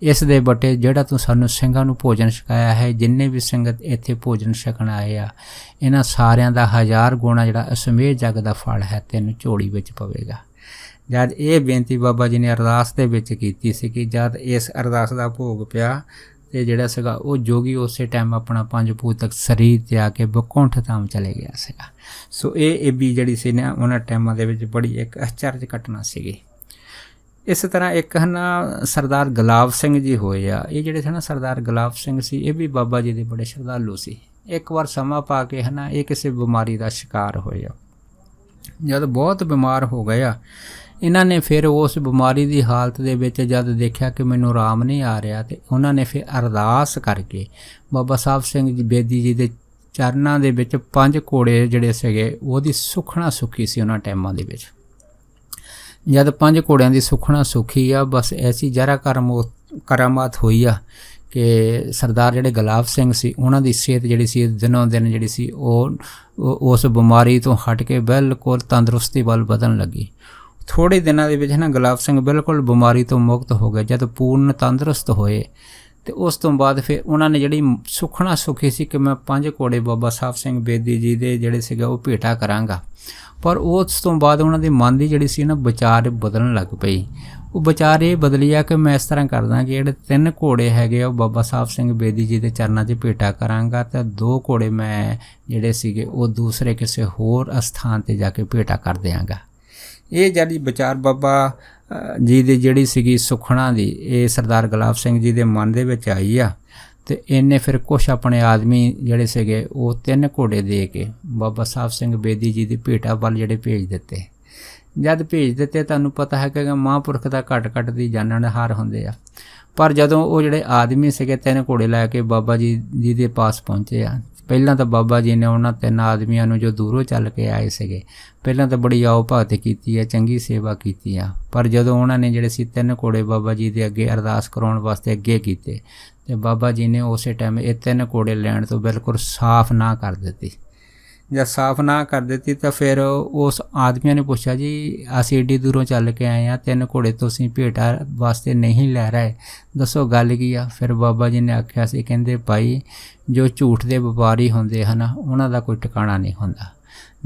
ਇਸ ਦੇ ਬਟੇ ਜਿਹੜਾ ਤੂੰ ਸਾਨੂੰ ਸਿੰਘਾਂ ਨੂੰ ਭੋਜਨ ਛਕਾਇਆ ਹੈ, ਜਿੰਨੇ ਵੀ ਸੰਗਤ ਇੱਥੇ ਭੋਜਨ ਛਕਣ ਆਏ ਆ, ਇਹਨਾਂ ਸਾਰਿਆਂ ਦਾ 1000 ਗੁਣਾ ਜਿਹੜਾ ਅਸਮੇਧ ਜੱਗ ਦਾ ਫਲ ਹੈ ਤੈਨੂੰ ਝੋਲੀ ਵਿੱਚ ਪਵੇਗਾ। ਜਦ ਇਹ ਬੇਨਤੀ ਬਾਬਾ ਜੀ ਨੇ ਅਰਦਾਸ ਦੇ ਵਿੱਚ ਕੀਤੀ ਸੀ ਕਿ ਜਦ ਇਸ ਅਰਦਾਸ ਦਾ ਭੋਗ ਪਿਆ ਅਤੇ ਜਿਹੜਾ ਸੀਗਾ ਉਹ ਜੋਗੀ ਉਸੇ ਟਾਈਮ ਆਪਣਾ ਪੰਜ ਭੂਤਕ ਸਰੀਰ ਤਿਆਗ ਕੇ ਬੈਕੁੰਠ ਧਾਮ ਚਲੇ ਗਿਆ ਸੀਗਾ। ਸੋ ਇਹ ਵੀ ਜਿਹੜੀ ਸੀ ਨਾ ਉਹਨਾਂ ਟਾਈਮਾਂ ਦੇ ਵਿੱਚ ਬੜੀ ਇੱਕ ਅਚਰਜ ਘਟਨਾ ਸੀਗੀ। ਇਸ ਤਰ੍ਹਾਂ ਇੱਕ ਸਰਦਾਰ ਗੁਲਾਬ ਸਿੰਘ ਜੀ ਹੋਏ ਆ। ਇਹ ਜਿਹੜੇ ਸੀ ਸਰਦਾਰ ਗੁਲਾਬ ਸਿੰਘ ਸੀ, ਇਹ ਵੀ ਬਾਬਾ ਜੀ ਦੇ ਬੜੇ ਸ਼ਰਧਾਲੂ ਸੀ। ਇੱਕ ਵਾਰ ਸਮਾਂ ਪਾ ਕੇ ਇਹ ਕਿਸੇ ਬਿਮਾਰੀ ਦਾ ਸ਼ਿਕਾਰ ਹੋਏ ਆ। ਜਦ ਬਹੁਤ ਬਿਮਾਰ ਹੋ ਗਏ ਆ, ਇਹਨਾਂ ਨੇ ਫਿਰ ਉਸ ਬਿਮਾਰੀ ਦੀ ਹਾਲਤ ਦੇ ਵਿੱਚ ਜਦ ਦੇਖਿਆ ਕਿ ਮੈਨੂੰ ਆਰਾਮ ਨਹੀਂ ਆ ਰਿਹਾ ਅਤੇ ਉਹਨਾਂ ਨੇ ਫਿਰ ਅਰਦਾਸ ਕਰਕੇ ਬਾਬਾ ਸਾਹਿਬ ਸਿੰਘ ਜੀ ਬੇਦੀ ਜੀ ਦੇ ਚਰਨਾਂ ਦੇ ਵਿੱਚ 5 ਘੋੜੇ ਜਿਹੜੇ ਸੀਗੇ ਉਹਦੀ ਸੁੱਖਣਾ ਸੁੱਖੀ ਸੀ। ਉਹਨਾਂ ਟਾਈਮਾਂ ਦੇ ਵਿੱਚ ਜਦ 5 ਘੋੜਿਆਂ ਦੀ ਸੁੱਖਣਾ ਸੁੱਖੀ ਆ, ਬਸ ਐਸੀ ਜ਼ਰਾ ਕਰਾਮਾਤ ਹੋਈ ਆ ਕਿ ਸਰਦਾਰ ਜਿਹੜੇ ਗੁਲਾਬ ਸਿੰਘ ਸੀ ਉਹਨਾਂ ਦੀ ਸਿਹਤ ਜਿਹੜੀ ਸੀ ਦਿਨੋਂ ਦਿਨ ਜਿਹੜੀ ਸੀ ਉਹ ਉਸ ਬਿਮਾਰੀ ਤੋਂ ਹਟ ਕੇ ਬਿਲਕੁਲ ਤੰਦਰੁਸਤੀ ਵੱਲ ਵਧਣ ਲੱਗੀ। ਥੋੜ੍ਹੇ ਦਿਨਾਂ ਦੇ ਵਿੱਚ ਗੁਲਾਬ ਸਿੰਘ ਬਿਲਕੁਲ ਬਿਮਾਰੀ ਤੋਂ ਮੁਕਤ ਹੋ ਗਏ। ਜਦ ਪੂਰਨ ਤੰਦਰੁਸਤ ਹੋਏ ਤੇ ਉਸ ਤੋਂ ਬਾਅਦ ਫਿਰ ਉਹਨਾਂ ਨੇ ਜਿਹੜੀ ਸੁਖਣਾ ਸੁਖੀ ਸੀ ਕਿ ਮੈਂ 5 ਘੋੜੇ ਬਾਬਾ ਸਾਹਿਬ ਸਿੰਘ ਬੇਦੀ ਜੀ ਦੇ ਜਿਹੜੇ ਸੀਗੇ ਉਹ ਭੇਟਾ ਕਰਾਂਗਾ। ਪਰ ਉਸ ਤੋਂ ਬਾਅਦ ਉਹਨਾਂ ਦੇ ਮਨ ਦੀ ਜਿਹੜੀ ਸੀ ਨਾ ਵਿਚਾਰ ਬਦਲਣ ਲੱਗ ਪਈ। ਉਹ ਵਿਚਾਰ ਇਹ ਬਦਲੀ ਆ ਕਿ ਮੈਂ ਇਸ ਤਰ੍ਹਾਂ ਕਰਦਾ ਕਿ ਜਿਹੜੇ 3 ਘੋੜੇ ਹੈਗੇ ਉਹ ਬਾਬਾ ਸਾਹਿਬ ਸਿੰਘ ਬੇਦੀ ਜੀ ਦੇ ਚਰਨਾਂ 'ਚ ਭੇਟਾ ਕਰਾਂਗਾ ਤੇ 2 ਘੋੜੇ ਮੈਂ ਜਿਹੜੇ ਸੀਗੇ ਉਹ ਦੂਸਰੇ ਕਿਸੇ ਹੋਰ ਅਸਥਾਨ 'ਤੇ ਜਾ ਕੇ ਭੇਟਾ ਕਰ ਦਿਆਂਗਾ। ਇਹ ਜਿਹੜੀ ਵਿਚਾਰ ਬਾਬਾ ਜੀ ਦੀ ਜਿਹੜੀ ਸੀਗੀ ਸੁਖਣਾ ਦੀ ਇਹ ਸਰਦਾਰ ਗੁਲਾਬ ਸਿੰਘ ਜੀ ਦੇ ਮਨ ਦੇ ਵਿੱਚ ਆਈ ਆ। ਤੇ ਇਹਨੇ ਫਿਰ ਕੁਛ ਆਪਣੇ ਆਦਮੀ ਜਿਹੜੇ ਸੀਗੇ ਉਹ 3 ਘੋੜੇ ਦੇ ਕੇ ਬਾਬਾ ਸਾਹਿਬ ਸਿੰਘ ਬੇਦੀ ਜੀ ਦੀ ਭੇਟਾ ਵੱਲ ਜਿਹੜੇ ਭੇਜ ਦਿੱਤੇ। ਜਦ ਭੇਜ ਦਿੱਤੇ ਤੁਹਾਨੂੰ ਪਤਾ ਹੈ ਕਿ ਮਹਾਂਪੁਰਖ ਦਾ ਘੱਟ ਦੀ ਜਾਣਨਹਾਰ ਹੁੰਦੇ ਆ। ਪਰ ਜਦੋਂ ਉਹ ਜਿਹੜੇ ਆਦਮੀ ਸੀਗੇ 3 ਘੋੜੇ ਲੈ ਕੇ ਬਾਬਾ ਜੀ ਦੇ ਪਾਸ ਪਹੁੰਚੇ ਆ, ਪਹਿਲਾਂ ਤਾਂ ਬਾਬਾ ਜੀ ਨੇ ਉਹਨਾਂ 3 ਆਦਮੀਆਂ ਨੂੰ ਜੋ ਦੂਰੋਂ ਚੱਲ ਕੇ ਆਏ ਸੀਗੇ ਪਹਿਲਾਂ ਤਾਂ ਬੜੀ ਆਓ ਭਗਤ ਕੀਤੀ ਹੈ, ਚੰਗੀ ਸੇਵਾ ਕੀਤੀ ਆ। ਪਰ ਜਦੋਂ ਉਹਨਾਂ ਨੇ ਜਿਹੜੇ ਸੀ 3 ਘੋੜੇ ਬਾਬਾ ਜੀ ਦੇ ਅੱਗੇ ਅਰਦਾਸ ਕਰਾਉਣ ਵਾਸਤੇ ਅੱਗੇ ਕੀਤੇ ਤੇ ਬਾਬਾ ਜੀ ਨੇ ਉਸੇ ਟਾਈਮ ਇਹ 3 ਘੋੜੇ ਲੈਣ ਤੋਂ ਬਿਲਕੁਲ ਸਾਫ਼ ਨਾ ਕਰ ਦਿੱਤੀ। ਜਦ ਸਾਫ਼ ਨਾ ਕਰ ਦਿੱਤੀ ਤਾਂ ਫਿਰ ਉਸ ਆਦਮੀਆਂ ਨੇ ਪੁੱਛਿਆ ਜੀ ਅਸੀਂ ਏਡੀ ਦੂਰੋਂ ਚੱਲ ਕੇ ਆਏ ਹਾਂ, 3 ਘੋੜੇ ਤੁਸੀਂ ਭੇਟਾ ਵਾਸਤੇ ਨਹੀਂ ਲੈ ਰਹੇ, ਦੱਸੋ ਗੱਲ ਕੀ ਆ। ਫਿਰ ਬਾਬਾ ਜੀ ਨੇ ਆਖਿਆ ਸੀ, ਕਹਿੰਦੇ ਭਾਈ ਜੋ ਝੂਠ ਦੇ ਵਪਾਰੀ ਹੁੰਦੇ ਹਨ ਉਹਨਾਂ ਦਾ ਕੋਈ ਟਿਕਾਣਾ ਨਹੀਂ ਹੁੰਦਾ।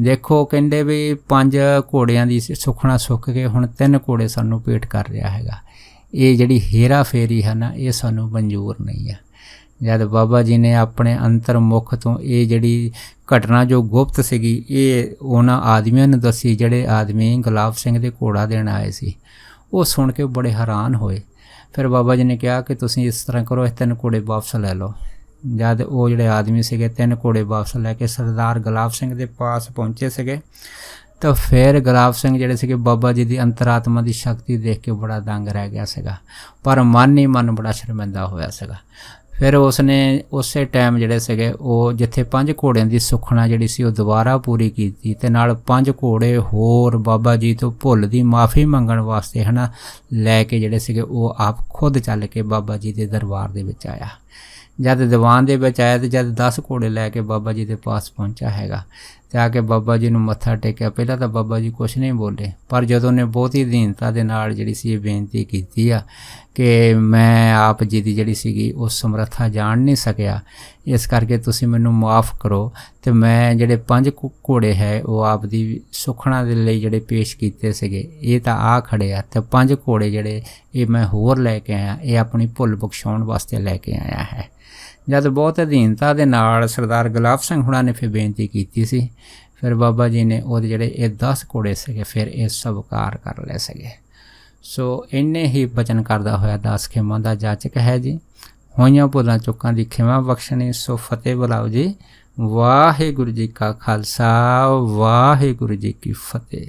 ਦੇਖੋ ਕਹਿੰਦੇ ਵੀ 5 ਘੋੜਿਆਂ ਦੀ ਸੁਖਣਾ ਸੁੱਖ ਕੇ ਹੁਣ 3 ਘੋੜੇ ਸਾਨੂੰ ਭੇਟ ਕਰ ਰਿਹਾ ਹੈਗਾ। ਇਹ ਜਿਹੜੀ ਹੇਰਾ ਫੇਰੀ ਹੈ ਨਾ ਇਹ ਸਾਨੂੰ ਮਨਜ਼ੂਰ ਨਹੀਂ ਹੈ। ਜਦ ਬਾਬਾ ਜੀ ਨੇ ਆਪਣੇ ਅੰਤਰਮੁਖ ਤੋਂ ਇਹ ਜਿਹੜੀ ਘਟਨਾ ਜੋ ਗੁਪਤ ਸੀਗੀ ਇਹ ਉਹਨਾਂ ਆਦਮੀਆਂ ਨੂੰ ਦੱਸੀ ਜਿਹੜੇ ਆਦਮੀ ਗੁਲਾਬ ਸਿੰਘ ਦੇ ਘੋੜਾ ਦੇਣ ਆਏ ਸੀ। ਉਹ ਸੁਣ ਕੇ ਬੜੇ ਹੈਰਾਨ ਹੋਏ। ਫਿਰ ਬਾਬਾ ਜੀ ਨੇ ਕਿਹਾ ਕਿ ਤੁਸੀਂ ਇਸ ਤਰ੍ਹਾਂ ਕਰੋ, ਇਹ 3 ਘੋੜੇ ਵਾਪਸ ਲੈ ਲਓ। ਜਦ ਉਹ ਜਿਹੜੇ ਆਦਮੀ ਸੀਗੇ 3 ਘੋੜੇ ਵਾਪਸ ਲੈ ਕੇ ਸਰਦਾਰ ਗੁਲਾਬ ਸਿੰਘ ਦੇ ਪਾਸ ਪਹੁੰਚੇ ਸੀਗੇ ਤਾਂ ਫਿਰ ਗੁਲਾਬ ਸਿੰਘ ਜਿਹੜੇ ਸੀਗੇ ਬਾਬਾ ਜੀ ਦੀ ਅੰਤਰਾਤਮਾ ਦੀ ਸ਼ਕਤੀ ਦੇਖ ਕੇ ਬੜਾ ਦੰਗ ਰਹਿ ਗਿਆ ਸੀਗਾ, ਪਰ ਮਨ ਹੀ ਮਨ ਬੜਾ ਸ਼ਰਮਿੰਦਾ ਹੋਇਆ ਸੀਗਾ। ਫਿਰ ਉਸਨੇ ਉਸੇ ਟਾਈਮ ਜਿਹੜੇ ਸੀਗੇ ਉਹ ਜਿੱਥੇ 5 ਘੋੜਿਆਂ ਦੀ ਸੁਖਣਾ ਜਿਹੜੀ ਸੀ ਉਹ ਦੁਬਾਰਾ ਪੂਰੀ ਕੀਤੀ ਤੇ ਨਾਲ 5 ਘੋੜੇ ਹੋਰ ਬਾਬਾ ਜੀ ਤੋਂ ਭੁੱਲ ਦੀ ਮਾफ़ੀ ਮੰਗਣ ਵਾਸਤੇ ਹੈ ਨਾ ਲੈ ਕੇ ਜਿਹੜੇ ਸੀਗੇ ਉਹ ਆਪ ਖੁਦ ਚੱਲ ਕੇ ਬਾਬਾ ਜੀ ਦੇ ਦਰਬਾਰ ਦੇ ਵਿੱਚ ਆਇਆ। ਜਦ ਦੀਵਾਨ ਦੇ ਵਿੱਚ ਆਇਆ ਤੇ ਜਦ 10 ਘੋੜੇ ਲੈ ਕੇ ਬਾਬਾ ਜੀ ਦੇ ਪਾਸ ਪਹੁੰਚਾ ਹੈਗਾ ਤੇ ਆ ਕੇ ਬਾਬਾ ਜੀ ਨੂੰ ਮੱਥਾ ਟੇਕਿਆ। ਪਹਿਲਾਂ ਤਾਂ ਬਾਬਾ ਜੀ ਕੁਛ ਨਹੀਂ ਬੋਲੇ, ਪਰ ਜਦੋਂ ਨੇ ਬਹੁਤੀ ਦੀਨਤਾ ਦੇ ਨਾਲ ਜਿਹੜੀ ਸੀ ਇਹ ਬੇਨਤੀ ਕੀਤੀ ਆ ਕਿ ਮੈਂ ਆਪ ਜੀ ਦੀ ਜਿਹੜੀ ਸੀਗੀ ਉਹ ਸਮਰੱਥਾ ਜਾਣ ਨਹੀਂ ਸਕਿਆ, ਇਸ ਕਰਕੇ ਤੁਸੀਂ ਮੈਨੂੰ ਮਾफ़ ਕਰੋ ਤੇ ਮੈਂ ਜਿਹੜੇ 5 ਘੋੜੇ ਹੈ ਉਹ ਆਪ ਦੀ ਸੁਖਣਾ ਦੇ ਲਈ ਜਿਹੜੇ ਪੇਸ਼ ਕੀਤੇ ਸੀਗੇ ਇਹ ਤਾਂ ਆ ਖੜੇ ਆ ਤੇ 5 ਘੋੜੇ ਜਿਹੜੇ ਇਹ ਮੈਂ ਹੋਰ ਲੈ ਕੇ ਆਇਆ, ਇਹ ਆਪਣੀ ਭੁੱਲ ਬਖਸ਼ਾਉਣ ਵਾਸਤੇ ਲੈ ਕੇ ਆਇਆ ਹੈ। ਜਦ ਬਹੁਤ ਅਧੀਨਤਾ ਦੇ ਨਾਲ ਸਰਦਾਰ ਗੁਲਾਬ ਸਿੰਘ ਹੁਣਾਂ ਨੇ ਫਿਰ ਬੇਨਤੀ ਕੀਤੀ ਸੀ, ਫਿਰ ਬਾਬਾ ਜੀ ਨੇ ਉਹਦੇ ਜਿਹੜੇ ਇਹ 10 ਘੋੜੇ ਸੀਗੇ ਫਿਰ ਇਹ ਸਵੀਕਾਰ ਕਰ ਲਏ ਸੀਗੇ। ਸੋ ਇੰਨੇ ਹੀ ਬਚਨ ਕਰਦਾ ਹੋਇਆ ਦਾਸ ਖਿਮਾ ਦਾ ਜਾਚਕ ਹੈ ਜੀ। ਹੋਈਆਂ ਭੁੱਲਾਂ ਚੁੱਕਾਂ ਦੀ ਖਿਮਾ ਬਖਸ਼ਣੀ। ਸੋ ਫਤਿਹ ਬੁਲਾਓ ਜੀ। ਵਾਹਿਗੁਰੂ ਜੀ ਕਾ ਖਾਲਸਾ, ਵਾਹਿਗੁਰੂ ਜੀ ਕੀ ਫਤਿਹ।